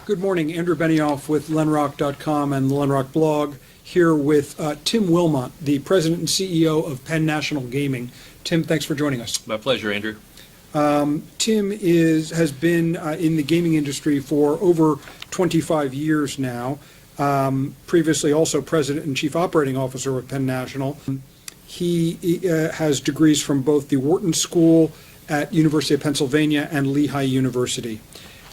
Good morning. Andrew Benioff with Llenrock.com and the Llenrock blog, here with Tim Wilmott, the President and CEO of Penn National Gaming. Tim, thanks for joining us. My pleasure, Andrew. Tim has been in the gaming industry for over 25 years now. Previously also President and Chief Operating Officer of Penn National. He has degrees from both the Wharton School at University of Pennsylvania and Lehigh University.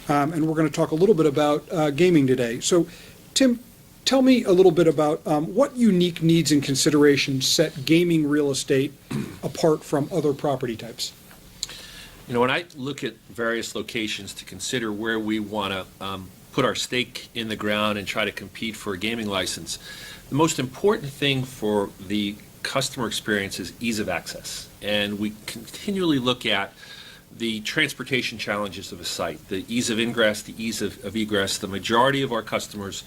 And we're going to talk a little bit about gaming today. So, Tim, tell me a little bit about what unique needs and considerations set gaming real estate apart from other property types. You know, when I look at various locations to consider where we want to put our stake in the ground and try to compete for a gaming license, the most important thing for the customer experience is ease of access. And we continually look at the transportation challenges of a site, the ease of ingress, the ease of egress. The majority of our customers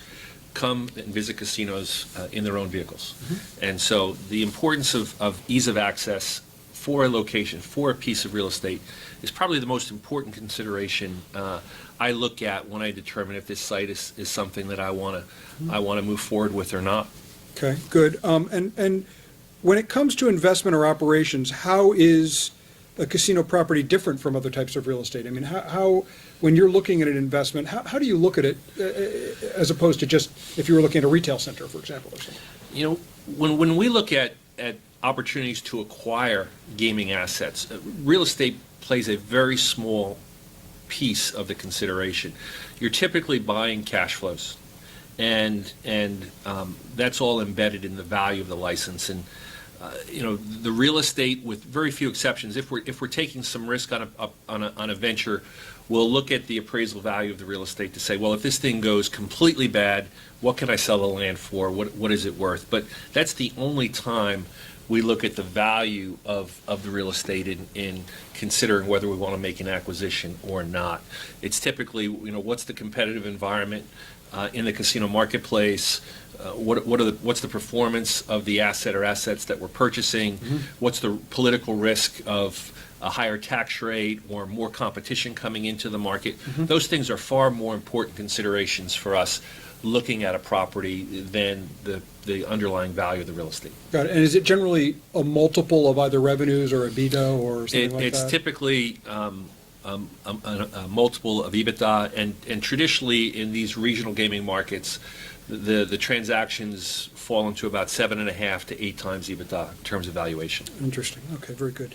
come and visit casinos in their own vehicles. Mm-hmm. And so the importance of ease of access for a location, for a piece of real estate, is probably the most important consideration I look at when I determine if this site is something that I want to move forward with or not. Okay, good. And when it comes to investment or operations, how is a casino property different from other types of real estate? I mean, how when you're looking at an investment, how do you look at it as opposed to just if you were looking at a retail center, for example, or something? You know, when we look at opportunities to acquire gaming assets, real estate plays a very small piece of the consideration. You're typically buying cash flows, and that's all embedded in the value of the license. And you know, the real estate, with very few exceptions, if we're taking some risk on a venture, we'll look at the appraisal value of the real estate to say, well, if this thing goes completely bad, what can I sell the land for? What is it worth? But that's the only time we look at the value of the real estate in considering whether we want to make an acquisition or not. It's typically, you know, what's the competitive environment in the casino marketplace? What's the performance of the asset or assets that we're purchasing? Mm-hmm. What's the political risk of a higher tax rate or more competition coming into the market? Mm-hmm. Those things are far more important considerations for us looking at a property than the underlying value of the real estate. Got it. And is it generally a multiple of either revenues or EBITDA or something like that? It's typically a multiple of EBITDA, and traditionally in these regional gaming markets, the transactions fall into about 7.5 to 8 times EBITDA in terms of valuation. Interesting. Okay, very good.